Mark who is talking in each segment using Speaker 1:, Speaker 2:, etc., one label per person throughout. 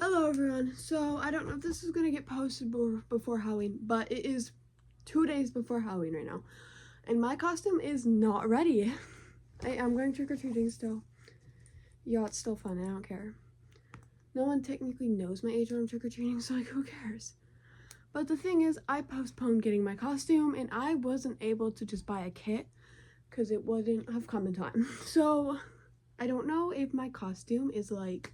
Speaker 1: Hello everyone. So I don't know if this is gonna get posted before Halloween, but it is 2 days before Halloween right now, and my costume is not ready. I'm going trick-or-treating still. Yeah, it's still fun. I don't care. No one technically knows my age when I'm trick-or-treating, so like, who cares? But the thing is, I postponed getting my costume, and I wasn't able to just buy a kit because it wouldn't have come in time. So I don't know if my costume is like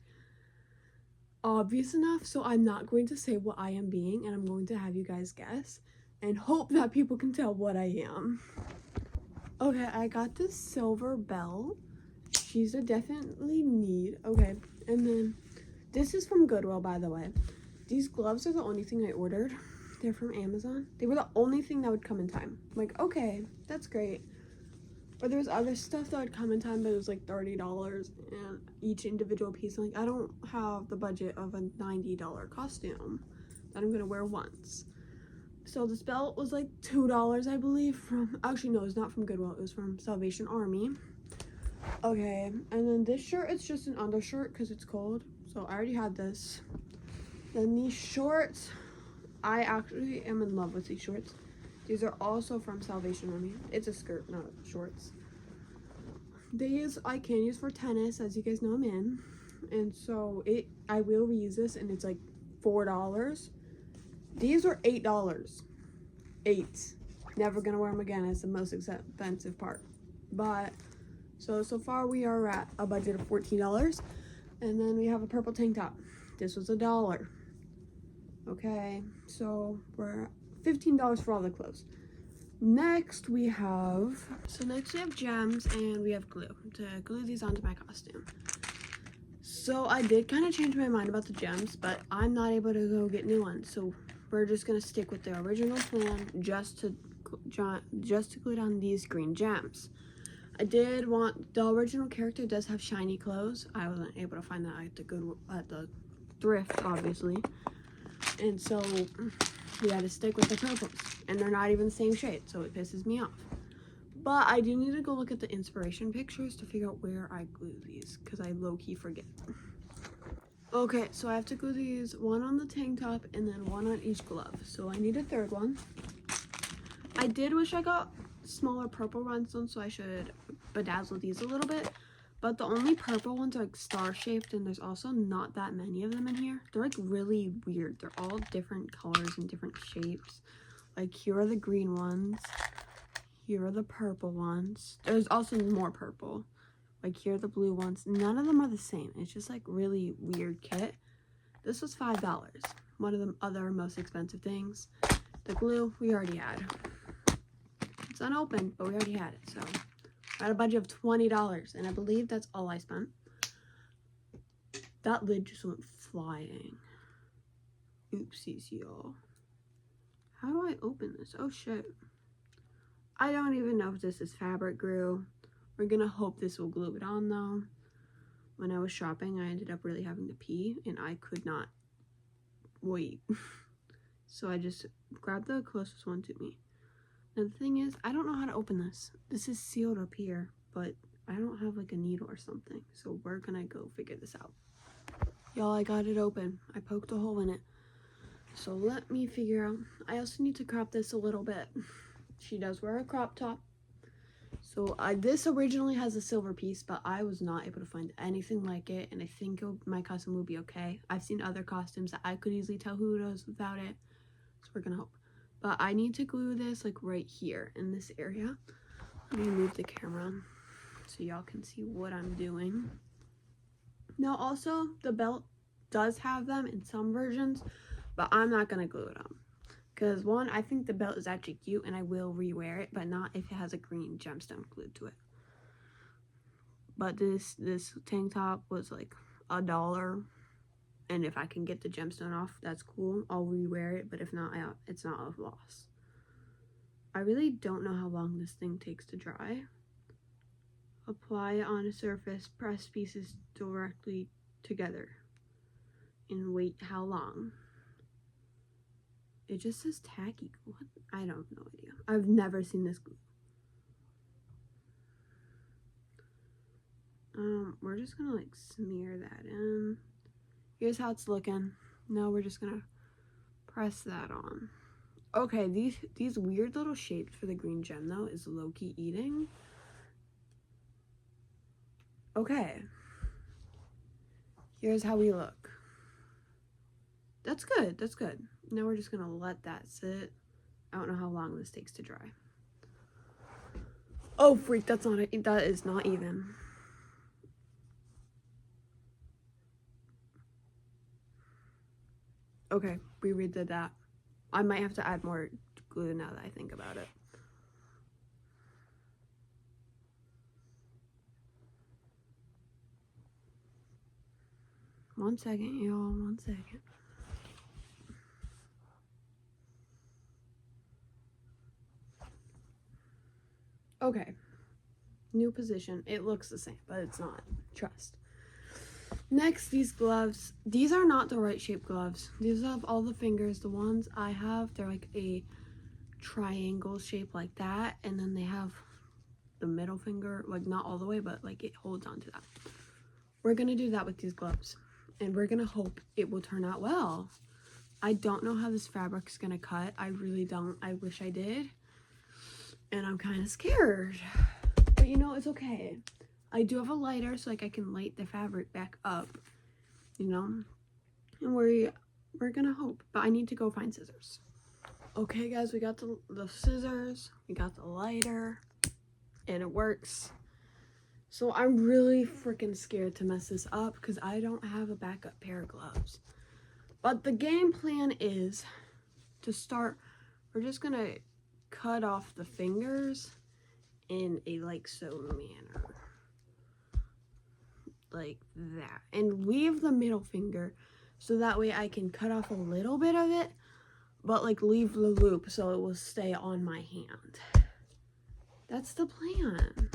Speaker 1: obvious enough, so I'm not going to say what I am being, and I'm going to have you guys guess and hope that people can tell what I am. Okay, I got this silver bell. She's a definitely need. Okay, and then this is from Goodwill, by the way. These gloves are the only thing I ordered. They're from Amazon. They were the only thing that would come in time. I'm like, okay, that's great. Or there was other stuff that would come in time, but it was like $30 and each individual piece. I'm like, I don't have the budget of a $90 costume that I'm gonna wear once. So this belt was like $2, I believe, from, actually no, it's not from Goodwill, it was from Salvation Army. Okay, and then this shirt, it's just an undershirt because it's cold. So I already had this. Then these shorts, I actually am in love with these shorts. These are also from Salvation Army. It's a skirt, not shorts. These I can use for tennis, as you guys know I'm in. And so I will reuse this, and it's like $4. These are $8. $8. Never gonna wear them again. It's the most expensive part. But so far we are at a budget of $14. And then we have a purple tank top. This was $1. Okay, so we're at $15 for all the clothes. Next we have gems, and we have glue to glue these onto my costume. So I did kind of change my mind about the gems, but I'm not able to go get new ones, so we're just gonna stick with the original plan, just to glue down these green gems. I did want, the original character does have shiny clothes. I wasn't able to find that at the thrift, obviously. And so we had to stick with the purples, and they're not even the same shade, so it pisses me off. But I do need to go look at the inspiration pictures to figure out where I glue these, because I low-key forget. Okay, so I have to glue these, one on the tank top and then one on each glove. So I need a third one. I did wish I got smaller purple rhinestones, so I should bedazzle these a little bit. But the only purple ones are like star-shaped, and there's also not that many of them in here. They're like really weird. They're all different colors and different shapes. Like here are the green ones. Here are the purple ones. There's also more purple. Like here are the blue ones. None of them are the same. It's just like really weird kit. This was $5. One of the other most expensive things. The glue we already had. It's unopened, but we already had it, so I had a budget of $20, and I believe that's all I spent. That lid just went flying. Oopsies, y'all. How do I open this? Oh, shit. I don't even know if this is fabric glue. We're gonna hope this will glue it on, though. When I was shopping, I ended up really having to pee, and I could not wait. So I just grabbed the closest one to me. Now the thing is, I don't know how to open this. This is sealed up here, but I don't have like a needle or something. So we're gonna go figure this out. Y'all, I got it open. I poked a hole in it. So let me figure out. I also need to crop this a little bit. She does wear a crop top. So this originally has a silver piece, but I was not able to find anything like it, and I think my costume will be okay. I've seen other costumes that I could easily tell who it was without it, so we're gonna hope. But I need to glue this like right here in this area. Let me move the camera so y'all can see what I'm doing. Now also, the belt does have them in some versions, but I'm not gonna glue it on. Because one, I think the belt is actually cute and I will re-wear it, but not if it has a green gemstone glued to it. But this tank top was like $1. And if I can get the gemstone off, that's cool. I'll re-wear it, but if not, it's not a loss. I really don't know how long this thing takes to dry. Apply it on a surface, press pieces directly together, and wait how long. It just says tacky. What? I don't know idea. I've never seen this glue. We're just gonna like smear that in. Here's how it's looking. Now we're just gonna press that on. Okay, these weird little shapes for the green gem though is low-key eating. Okay. Here's how we look. That's good, that's good. Now we're just gonna let that sit. I don't know how long this takes to dry. Oh freak, that is not even. Okay, we redid that. I might have to add more glue now that I think about it. One second, y'all, 1 second. Okay, new position. It looks the same, but it's not. Trust. Next, these gloves. These are not the right shape gloves. These have all the fingers. The ones I have, they're like a triangle shape like that, and then they have the middle finger, like not all the way, but like it holds on to that. We're gonna do that with these gloves, and we're gonna hope it will turn out well. I don't know how this fabric's gonna cut. I really don't. I wish I did. And I'm kind of scared. But you know, it's okay. I do have a lighter, so like I can light the fabric back up, you know? And we're gonna hope. But I need to go find scissors. Okay, guys, we got the scissors. We got the lighter. And it works. So I'm really freaking scared to mess this up because I don't have a backup pair of gloves. But the game plan is to start, we're just gonna cut off the fingers in a like so manner. Like that. And leave the middle finger so that way I can cut off a little bit of it, but like leave the loop so it will stay on my hand. That's the plan.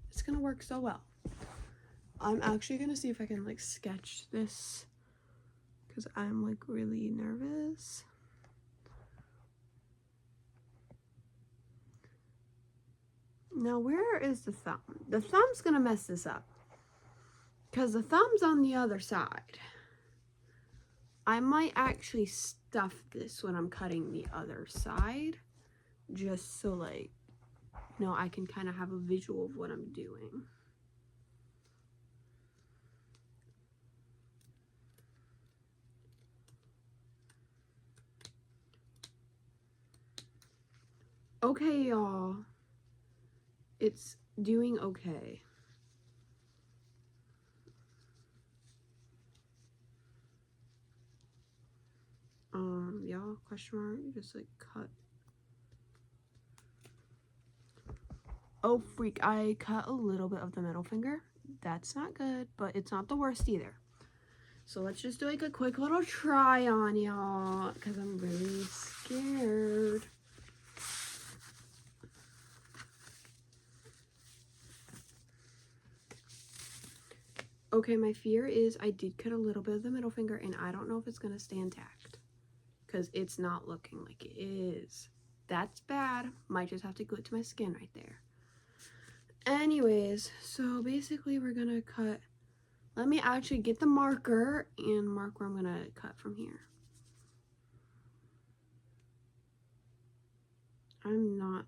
Speaker 1: It's gonna work so well. I'm actually gonna see if I can like sketch this because I'm like really nervous. Now where is the thumb? The thumb's gonna mess this up because the thumb's on the other side. I might actually stuff this when I'm cutting the other side just so like, you know, I can kind of have a visual of what I'm doing. Okay, y'all. It's doing okay. Y'all, question mark, just like cut. Oh, freak, I cut a little bit of the middle finger. That's not good, but it's not the worst either. So let's just do like a quick little try on, y'all, because I'm really scared. Okay, my fear is I did cut a little bit of the middle finger, and I don't know if it's going to stay intact because it's not looking like it is. That's bad. Might just have to glue it to my skin right there. Anyways, so basically we're going to cut. Let me actually get the marker and mark where I'm going to cut from here. I'm not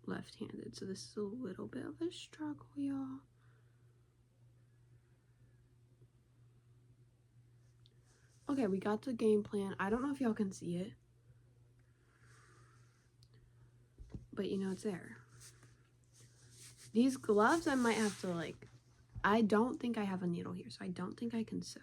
Speaker 1: left-handed, so this is a little bit of a struggle, y'all. Okay, we got the game plan. I don't know if y'all can see it, but you know it's there. These gloves I might have to like, I don't think I have a needle here, so I don't think I can sew.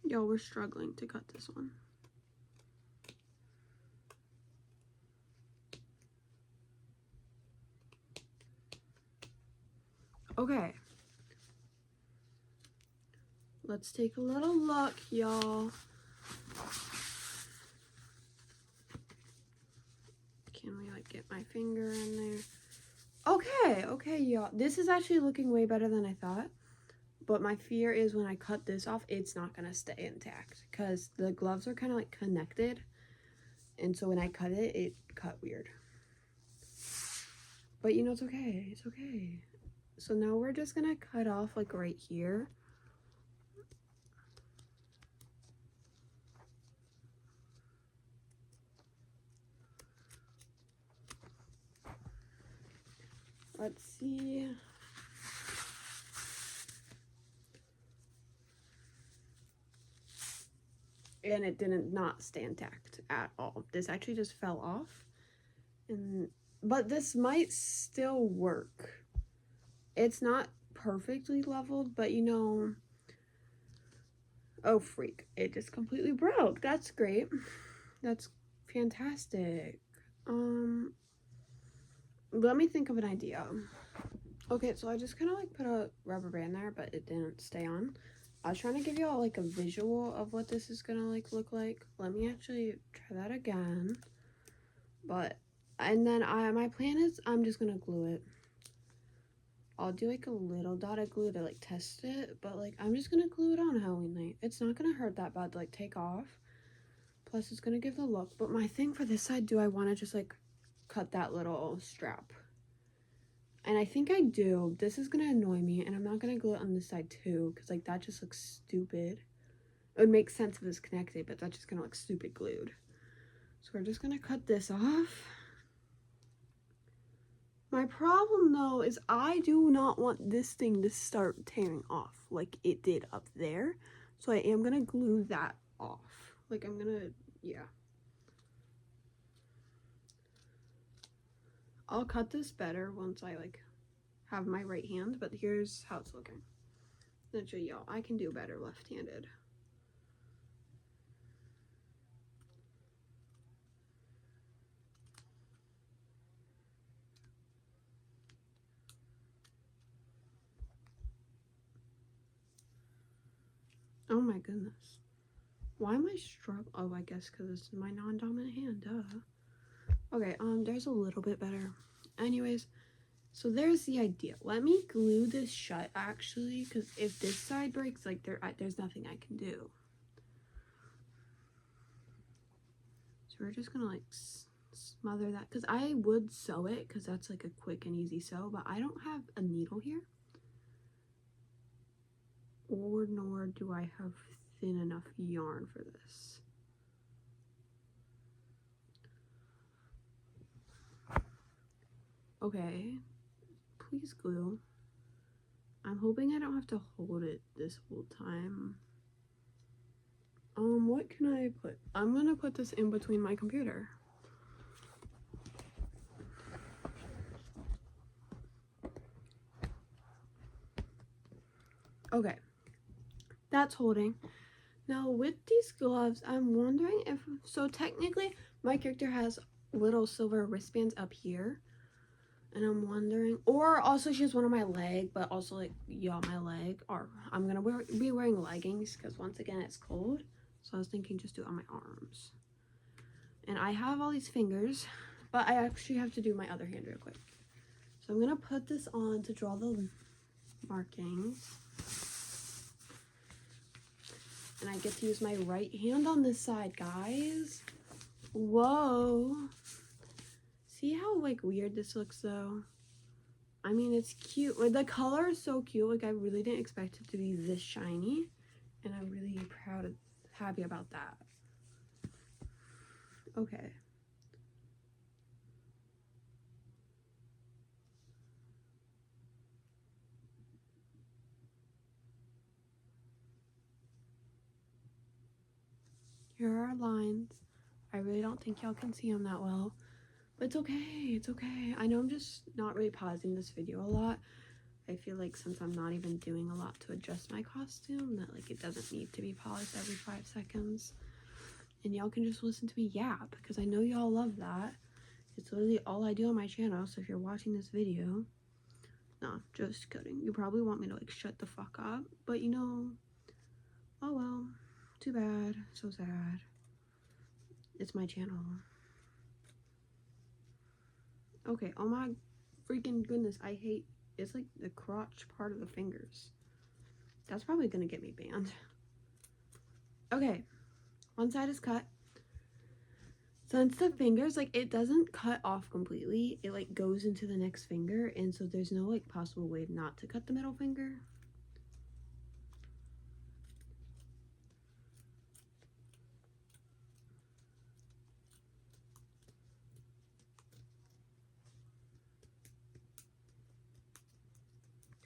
Speaker 1: Yo, we're struggling to cut this one. Okay. let's take a little look, y'all. Can we like get my finger in there? Okay, y'all. This is actually looking way better than I thought. But my fear is when I cut this off, it's not gonna stay intact because the gloves are kind of like connected. And so when I cut it, it cut weird. But you know, it's okay. It's okay. So now we're just gonna cut off like right here. Let's see. And it didn't not stay intact at all. This actually just fell off. But this might still work. It's not perfectly leveled, but you know, oh freak, it just completely broke. That's great. That's fantastic. Let me think of an idea. Okay, so I just kind of like put a rubber band there, but it didn't stay on. I was trying to give you all like a visual of what this is gonna like look like. Let me actually try that again. And then my plan is I'm just gonna glue it. I'll do like a little dot of glue to like test it, but like I'm just gonna glue it on Halloween night. It's not gonna hurt that bad to like take off. Plus it's gonna give the look. But my thing for this side, do I want to just like cut that little strap? And I think I do. This is gonna annoy me, and I'm not gonna glue it on this side too, because like that just looks stupid. It would make sense if it's connected, but that's just gonna look stupid glued. So we're just gonna cut this off. My problem though is I do not want this thing to start tearing off like it did up there. So I am gonna glue that off. Like I'm gonna, yeah. I'll cut this better once I like have my right hand, but here's how it's looking. I'll show y'all, I can do better left-handed. Oh my goodness. Why am I struggling? Oh, I guess because it's my non-dominant hand, duh. Okay, there's a little bit better. Anyways, so there's the idea. Let me glue this shut, actually, because if this side breaks, like, there's nothing I can do. So we're just gonna, like, smother that, because I would sew it, because that's, like, a quick and easy sew, but I don't have a needle here. Or nor do I have thin enough yarn for this. Okay, please glue. I'm hoping I don't have to hold it this whole time. What can I put? I'm gonna put this in between my computer. Okay, that's holding. Now with these gloves, I'm wondering if, so technically my character has little silver wristbands up here. And I'm wondering, or also she has one on my leg, but also like, yeah, my leg, or I'm gonna be wearing leggings because once again, it's cold. So I was thinking just do it on my arms. And I have all these fingers, but I actually have to do my other hand real quick. So I'm gonna put this on to draw the markings. And I get to use my right hand on this side, guys. Whoa. See how like weird this looks though? I mean, it's cute. Like the color is so cute. Like I really didn't expect it to be this shiny. And I'm really happy about that. Okay. Here are our lines. I really don't think y'all can see them that well. But it's okay. It's okay. I know I'm just not really pausing this video a lot. I feel like since I'm not even doing a lot to adjust my costume, that like it doesn't need to be paused every 5 seconds. And y'all can just listen to me yap, because I know y'all love that. It's literally all I do on my channel, so if you're watching this video, no, just kidding. You probably want me to like shut the fuck up, but you know, Oh well, too bad, so sad. It's my channel. Okay, oh my freaking goodness, I hate, it's like the crotch part of the fingers. That's probably gonna get me banned. Okay, one side is cut. Since the fingers, like, it doesn't cut off completely, it like goes into the next finger, and so there's no like possible way not to cut the middle finger.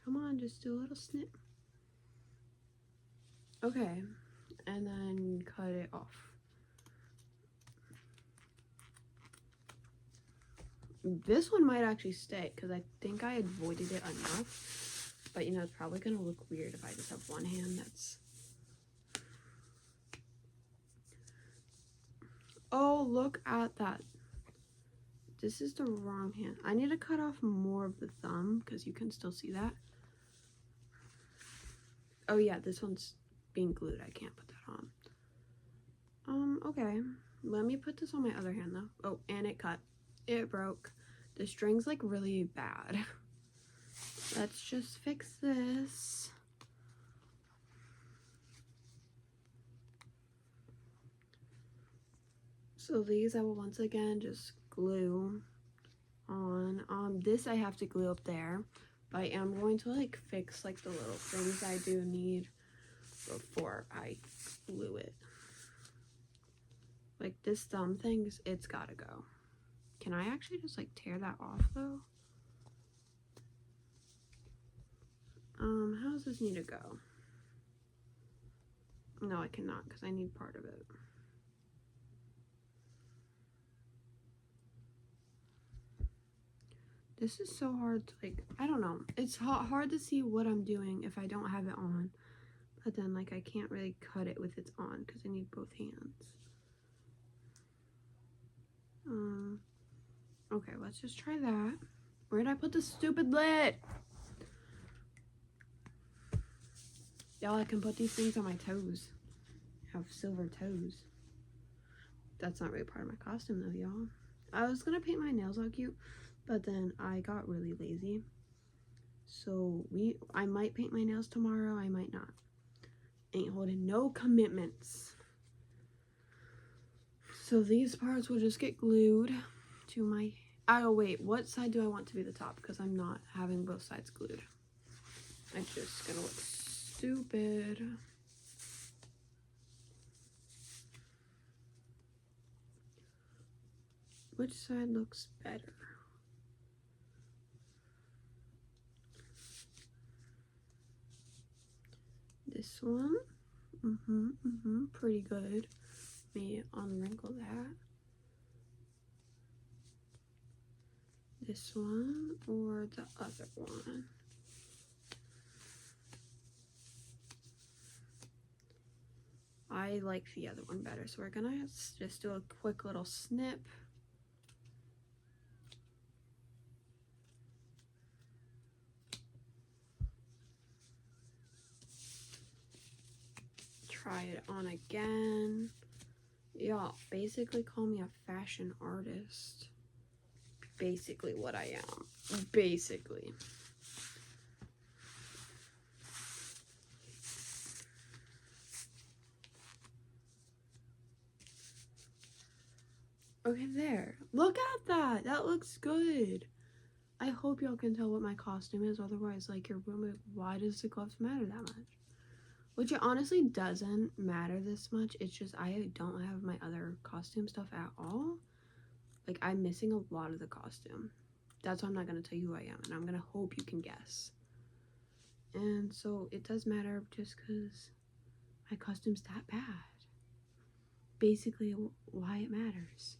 Speaker 1: Come on, just do a little snip. Okay, and then cut it off. This one might actually stay because I think I avoided it enough, but you know, it's probably gonna look weird if I just have one hand that's... Oh, look at that. This is the wrong hand. I need to cut off more of the thumb because you can still see that. Oh yeah, this one's being glued. I can't put that on. Okay. Let me put this on my other hand though. Oh, and it cut. It broke. The string's like really bad. Let's just fix this. So these I will once again just glue on. This I have to glue up there, but I am going to like fix like the little things I do need before I glue it. Like this thumb thing, it's gotta go. Can I actually just like tear that off though? How does this need to go? No, I cannot because I need part of it. This is so hard to like, I don't know. It's hard to see what I'm doing if I don't have it on. But then like I can't really cut it with it's on because I need both hands. Okay, let's just try that. Where did I put the stupid lid? Y'all, I can put these things on my toes. I have silver toes. That's not really part of my costume though, y'all. I was gonna paint my nails all cute, but then I got really lazy. So I might paint my nails tomorrow, I might not. Ain't holding no commitments. So these parts will just get glued to my... Oh wait, what side do I want to be the top? Because I'm not having both sides glued. It's just gonna look stupid. Which side looks better? This one? Pretty good. Let me unwrinkle that. This one or the other one? I like the other one better, so we're gonna just do a quick little snip. Try it on again. Y'all, basically call me a fashion artist. Basically what I am. Basically. Okay, there. Look at that. That looks good. I hope y'all can tell what my costume is. Otherwise, like, you're like, why does the gloves matter that much? Which it honestly doesn't matter this much. It's just I don't have my other costume stuff at all. Like, I'm missing a lot of the costume. That's why I'm not going to tell you who I am. And I'm going to hope you can guess. And so it does matter just because my costume's that bad. Basically why it matters.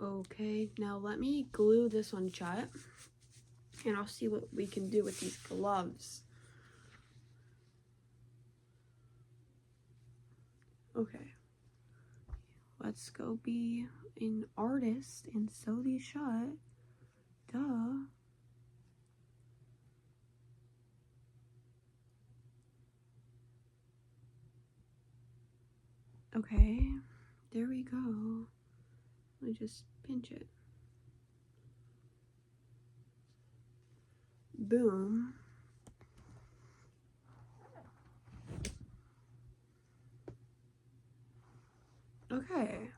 Speaker 1: Okay, now let me glue this one shut. And I'll see what we can do with these gloves. Okay. Let's go be an artist and sew these shut. Duh. Okay, there we go. Let me just pinch it. Boom. Okay.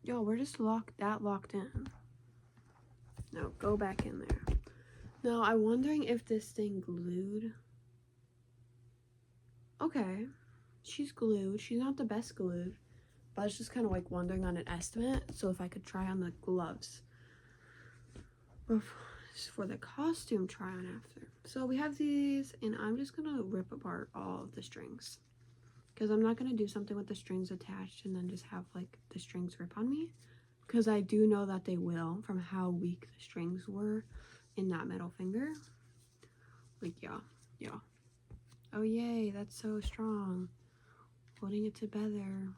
Speaker 1: Yo, we're just locked in. No, go back in there. Now, I'm wondering if this thing glued. Okay. She's glued. She's not the best glued. But I was just kind of like wondering on an estimate. So if I could try on the gloves. For the costume try on after. So we have these. And I'm just going to rip apart all of the strings. Because I'm not going to do something with the strings attached and then just have like the strings rip on me. Because I do know that they will from how weak the strings were in that middle finger. Like, yeah. Oh, yay, that's so strong. Holding it together.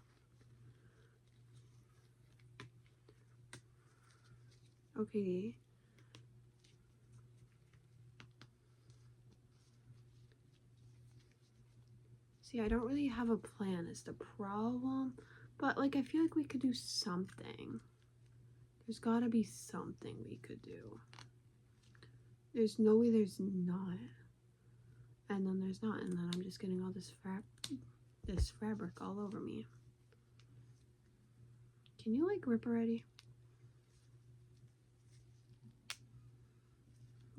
Speaker 1: Okay. See, I don't really have a plan is the problem. But, like, I feel like we could do something. There's gotta be something we could do. There's no way there's not. And then there's not. And then I'm just getting all this fabric all over me. Can you, like, rip already?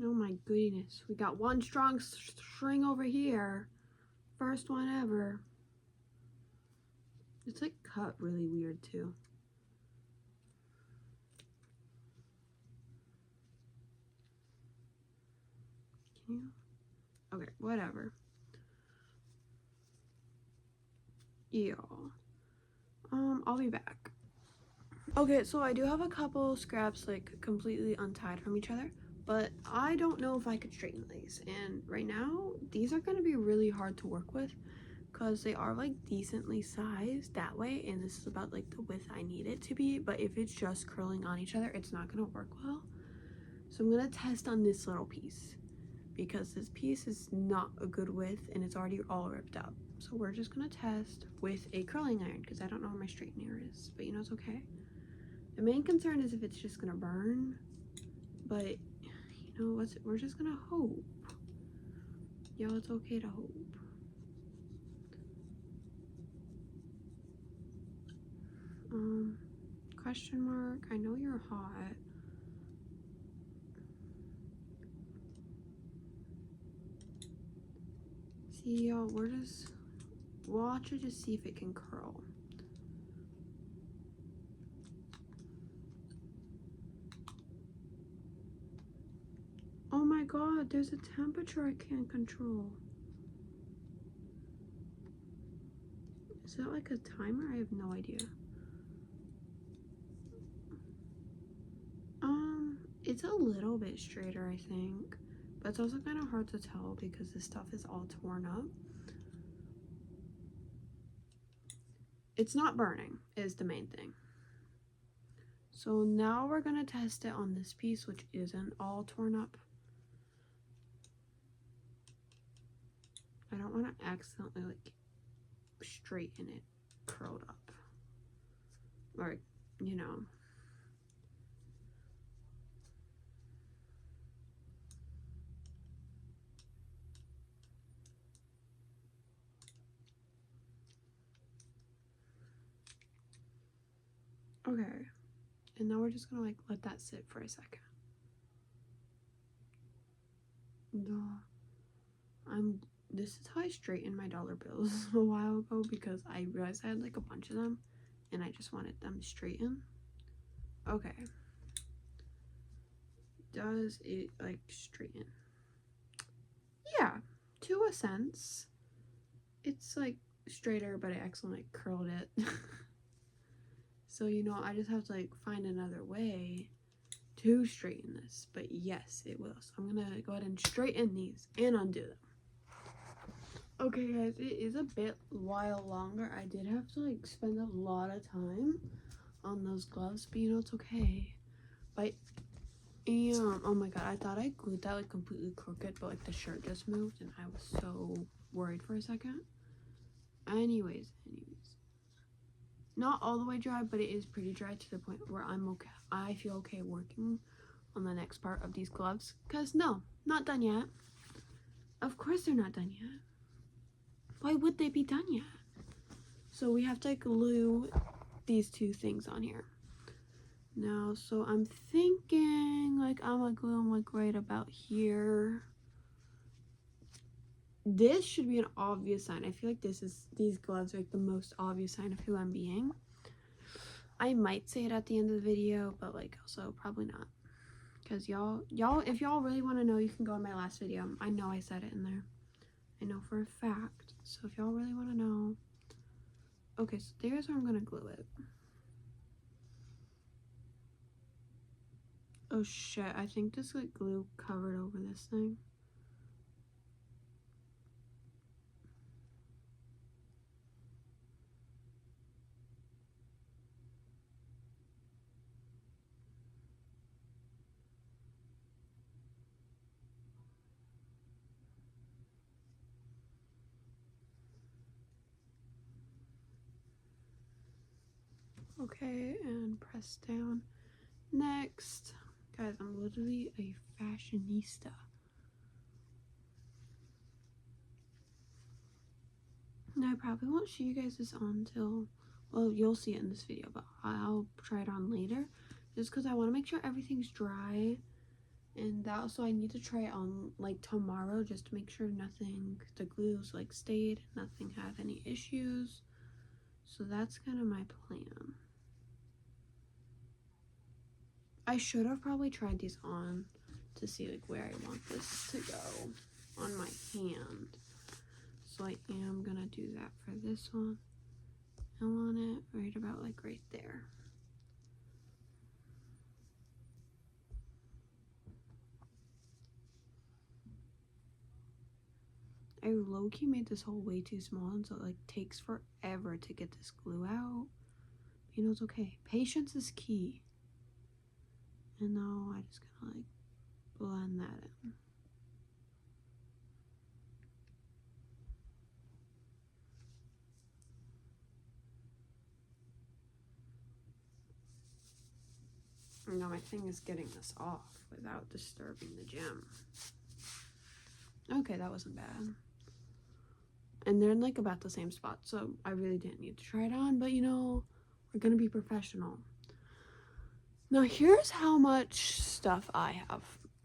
Speaker 1: Oh my goodness. We got one strong string over here. First one ever. It's like cut really weird too. Can you? Okay, whatever. Yeah. I'll be back. Okay, so I do have a couple scraps like completely untied from each other, but I don't know if I could straighten these. And right now, these are gonna be really hard to work with because they are like decently sized that way, and this is about like the width I need it to be. But if it's just curling on each other, it's not gonna work well. So I'm gonna test on this little piece because this piece is not a good width and it's already all ripped up. So we're just gonna test with a curling iron because I don't know where my straightener is, but you know, it's okay. The main concern is if it's just gonna burn, but you know what's, we're just gonna hope. Yo, it's okay to hope. Question mark, I know you're hot. See, y'all, we're just, watch it to see if it can curl. Oh my god, there's a temperature I can't control. Is that like a timer? I have no idea. It's a little bit straighter, I think. But it's also kind of hard to tell because this stuff is all torn up. It's not burning, is the main thing. So now we're gonna test it on this piece, which isn't all torn up. I don't want to accidentally like straighten it curled up, or you know. Okay, and now we're just gonna like let that sit for a second. This is how I straightened my dollar bills a while ago because I realized I had like a bunch of them and I just wanted them straightened. Okay. Does it like straighten? Yeah, to a sense. It's like straighter, but I accidentally curled it. So, you know, I just have to like find another way to straighten this. But yes, it will. So I'm gonna go ahead and straighten these and undo them. Okay guys, it is a bit while longer. I did have to like spend a lot of time on those gloves, but you know, it's okay. But oh my god, I thought I glued that like completely crooked, but like the shirt just moved and I was so worried for a second. Anyways. not all the way dry, but it is pretty dry to the point where I'm okay. I feel okay working on the next part of these gloves. Because no, not done yet. Of course they're not done yet. Why would they be done yet? So we have to glue these two things on here. Now, so I'm thinking like I'm gonna glue them like right about here. This should be an obvious sign. I feel like these gloves are like the most obvious sign of who I'm being. I might say it at the end of the video, but like also probably not. Because y'all, if y'all really want to know, you can go on my last video. I know I said it in there. I know for a fact. So if y'all really want to know. Okay, so there's where I'm going to glue it. Oh shit, I think this like glue covered over this thing. Okay, and press down. Next. Guys, I'm literally a fashionista. Now, I probably won't show you guys this on till, well, you'll see it in this video, but I'll try it on later. Just because I want to make sure everything's dry. And that also I need to try it on like tomorrow just to make sure nothing, the glue's like stayed, nothing had any issues. So that's kind of my plan. I should have probably tried these on to see like where I want this to go on my hand. So I am gonna do that for this one. I want it right about like right there. I low-key made this hole way too small, and so it like takes forever to get this glue out. But, you know, it's okay. Patience is key. And now I just gotta like blend that in. Now my thing is getting this off without disturbing the gem. Okay, that wasn't bad. And they're in like about the same spot, so I really didn't need to try it on, but you know, we're gonna be professional. Now here's how much stuff I have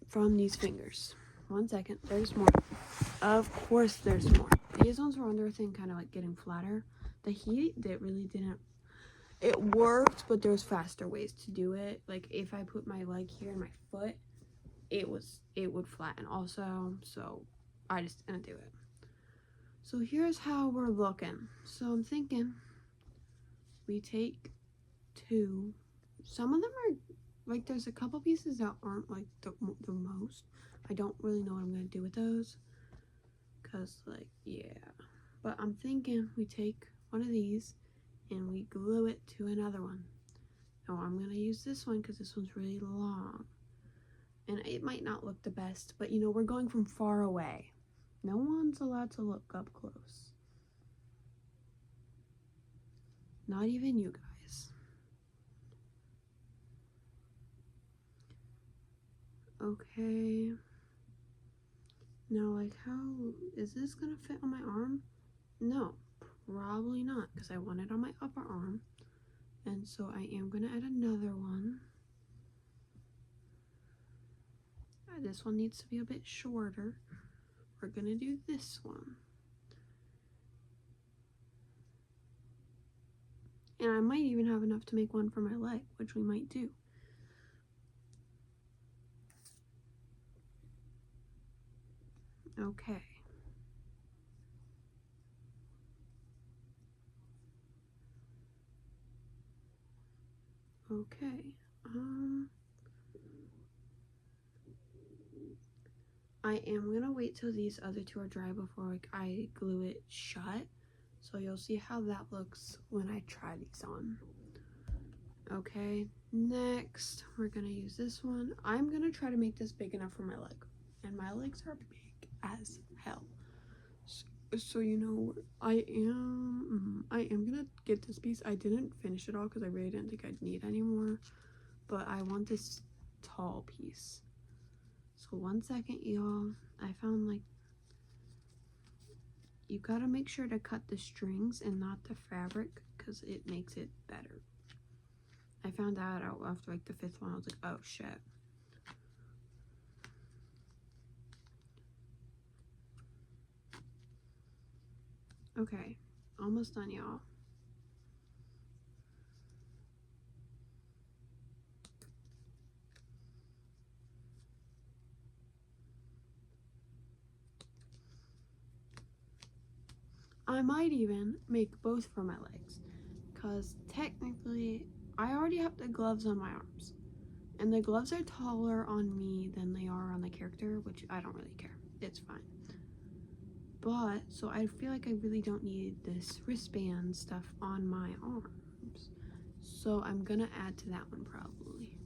Speaker 1: from these fingers. 1 second, there's more. Of course there's more. These ones were under a thing kind of like getting flatter. The heat, that really didn't, it worked, but there's faster ways to do it. Like if I put my leg here and my foot, it would flatten also, so I just didn't do it. So here's how we're looking. So I'm thinking we take two. Some of them are like, there's a couple pieces that aren't like the most. I don't really know what I'm gonna do with those, cause like, yeah. But I'm thinking we take one of these and we glue it to another one. Now I'm gonna use this one because this one's really long. And it might not look the best, but you know, we're going from far away. No one's allowed to look up close. Not even you guys. Okay. Now, like, how is this gonna fit on my arm? No, probably not, because I want it on my upper arm. And so I am gonna add another one. This one needs to be a bit shorter. We're gonna do this one. And I might even have enough to make one for my leg, which we might do. Okay. Okay. I am gonna wait till these other two are dry before like I glue it shut. So you'll see how that looks when I try these on. Okay, next we're gonna use this one. I'm gonna try to make this big enough for my leg. And my legs are big as hell. So you know, I am gonna get this piece. I didn't finish it all because I really didn't think I'd need any more, but I want this tall piece. So 1 second, y'all. I found, like, you gotta make sure to cut the strings and not the fabric because it makes it better. I found that out after like the 5th one. I was like, oh shit. Okay, almost done, y'all. I might even make both for my legs, because technically I already have the gloves on my arms, and the gloves are taller on me than they are on the character, which I don't really care. It's fine. But, so I feel like I really don't need this wristband stuff on my arms. So I'm gonna add to that one probably.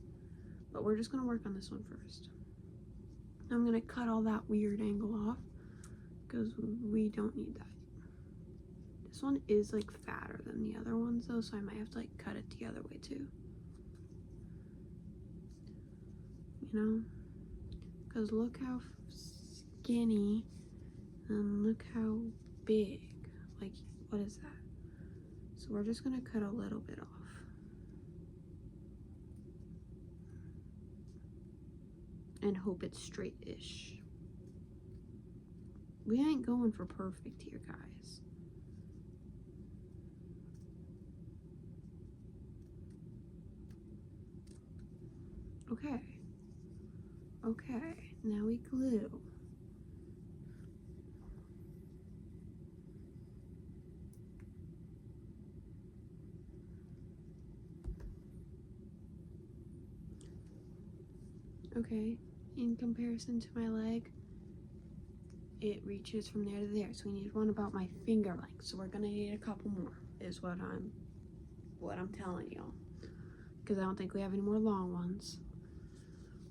Speaker 1: But we're just gonna work on this one first. I'm gonna cut all that weird angle off because we don't need that. This one is like fatter than the other ones though, so I might have to like cut it the other way too. You know? Because look how skinny and look how big. Like, what is that? So we're just gonna cut a little bit off. And hope it's straight-ish. We ain't going for perfect here, guys. Okay. Okay, now we glue. Okay, in comparison to my leg, it reaches from there to there. So we need one about my finger length. So we're gonna need a couple more, is what I'm telling y'all. Because I don't think we have any more long ones.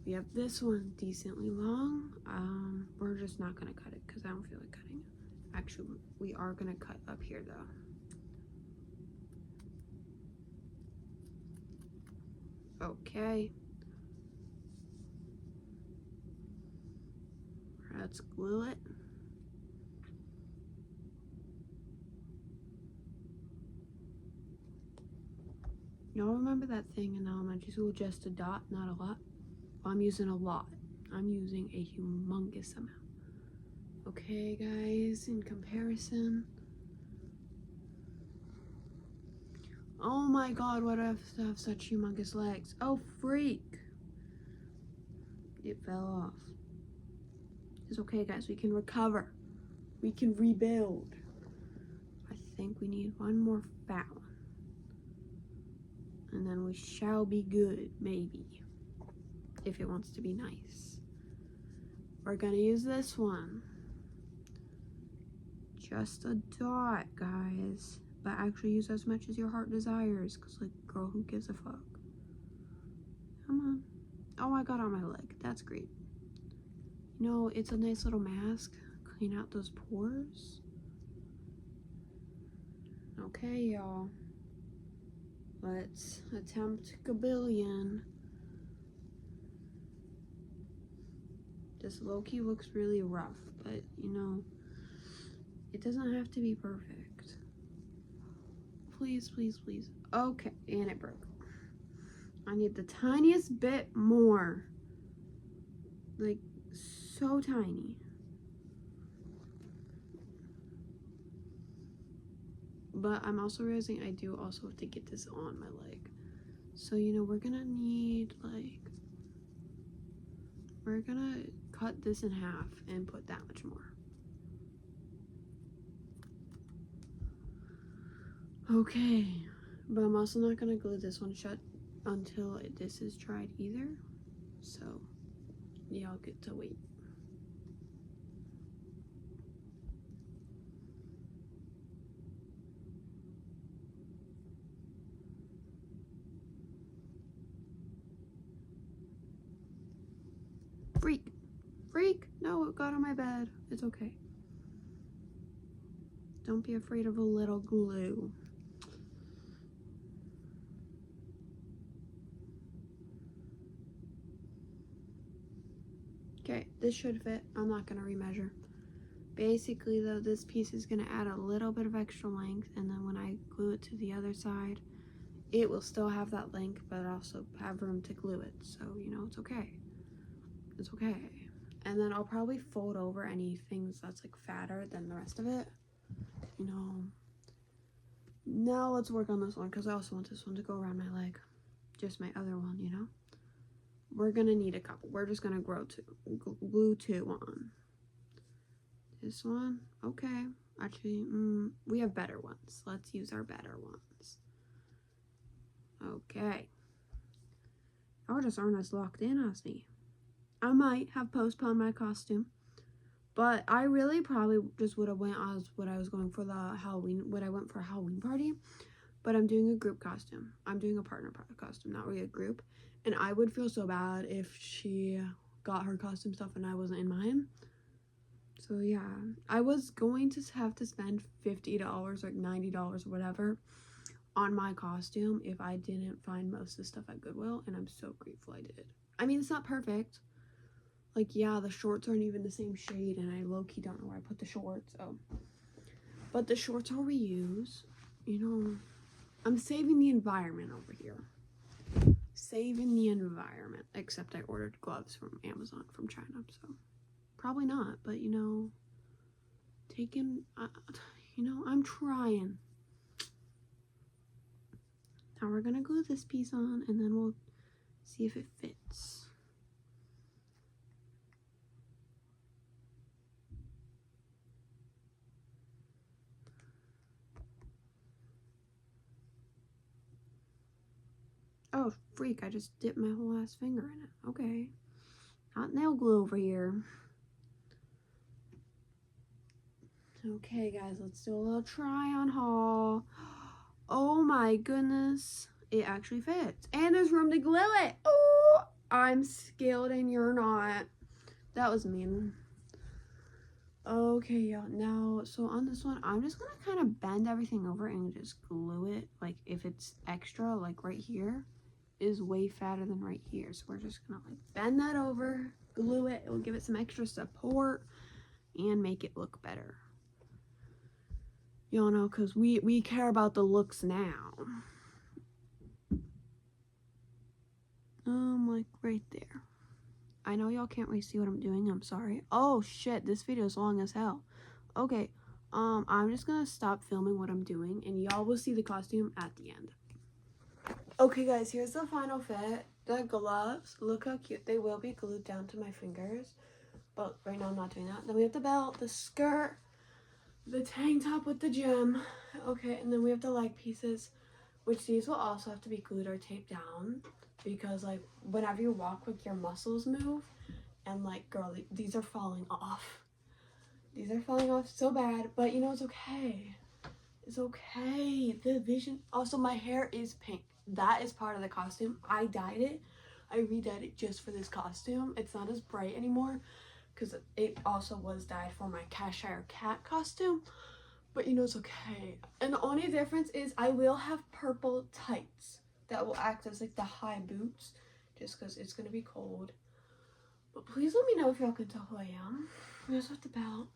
Speaker 1: We have this one decently long. We're just not gonna cut it because I don't feel like cutting it. Actually, we are gonna cut up here though. Okay. Let's glue it. Y'all remember that thing in elementary school, just a dot, not a lot? Well, I'm using a lot. I'm using a humongous amount. Okay, guys, in comparison. Oh my god, why do I have to have such humongous legs? Oh, freak. It fell off. It's okay, guys, we can recover. We can rebuild. I think we need one more fat one. And then we shall be good, maybe. If it wants to be nice. We're gonna use this one. Just a dot, guys. But actually use as much as your heart desires. Because, like, girl, who gives a fuck? Come on. Oh, I got on my leg. That's great. You know, it's a nice little mask. Clean out those pores. Okay, y'all. Let's attempt Gabillion. This low-key looks really rough, but, you know, it doesn't have to be perfect. Please, please, please. Okay, and it broke. I need the tiniest bit more. Like, so tiny. But I'm also realizing I do also have to get this on my leg. So, you know, we're gonna need, like, we're gonna cut this in half and put that much more. Okay, but I'm also not gonna glue this one shut until this is dried either. So, y'all get to wait. Freak! Freak! No, it got on my bed. It's okay. Don't be afraid of a little glue. Okay, this should fit. I'm not gonna remeasure. Basically though, this piece is gonna add a little bit of extra length, and then when I glue it to the other side, it will still have that length, but also have room to glue it. So, you know, it's okay. It's okay. And then I'll probably fold over any things that's like fatter than the rest of it. You know. Now let's work on this one, because I also want this one to go around my leg. Just my other one, you know. We're gonna need a couple. We're just gonna glue two on. This one, okay. Actually, we have better ones. Let's use our better ones. Okay. Y'all just aren't as locked in as me. I might have postponed my costume, but I really probably just would have went as what I was going for the Halloween, what I went for a Halloween party. But I'm doing a group costume. I'm doing a partner costume, not really a group. And I would feel so bad if she got her costume stuff and I wasn't in mine. So yeah, I was going to have to spend $50, like $90 or whatever on my costume if I didn't find most of the stuff at Goodwill, and I'm so grateful I did. I mean, it's not perfect. Like, yeah, the shorts aren't even the same shade, and I low-key don't know where I put the shorts. Oh, but the shorts I'll reuse. You know, I'm saving the environment over here. Saving the environment. Except I ordered gloves from Amazon from China, so probably not. But you know, I'm trying. Now we're gonna glue this piece on, and then we'll see if it fits. Oh, freak, I just dipped my whole ass finger in it. Okay. Hot nail glue over here. Okay, guys, let's do a little try on haul. Oh my goodness. It actually fits. And there's room to glue it. Oh, I'm skilled and you're not. That was mean. Okay, y'all. Now, so on this one, I'm just gonna kind of bend everything over and just glue it. Like, if it's extra, like right here, is way fatter than right here. So we're just gonna like bend that over, glue it. It will give it some extra support and make it look better. Y'all know, because we care about the looks now. Like right there. I know y'all can't really see what I'm doing. I'm sorry. Oh shit, this video is long as hell. Okay, I'm just gonna stop filming what I'm doing, and y'all will see the costume at the end. Okay, guys, here's the final fit. The gloves, look how cute. They will be glued down to my fingers, but right now I'm not doing that. Then we have the belt, the skirt, the tank top with the gem. Okay, and then we have the leg pieces, which these will also have to be glued or taped down, because like whenever you walk, like your muscles move, and like, girl, these are falling off. These are falling off so bad, but you know, it's okay. It's okay. The vision. Also, my hair is pink. That is part of the costume. I dyed it. I re-dyed it just for this costume. It's not as bright anymore because it also was dyed for my Cheshire Cat costume. But you know, it's okay. And the only difference is I will have purple tights that will act as like the high boots, just because it's going to be cold. But please let me know if y'all can tell who I am. We also have the belt.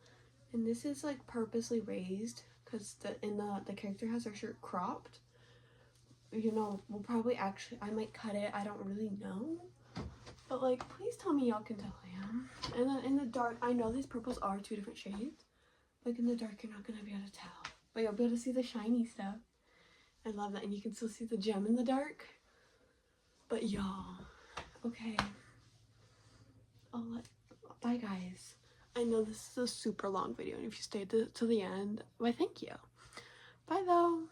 Speaker 1: And this is like purposely raised because the character has her shirt cropped. You know, we'll probably I might cut it. I don't really know. But like, please tell me y'all can tell who I am. And then in the dark, I know these purples are 2 different shades. Like in the dark, you're not going to be able to tell. But you'll be able to see the shiny stuff. I love that. And you can still see the gem in the dark. But y'all, okay. Bye guys. I know this is a super long video, and if you stayed to the end, why thank you. Bye though.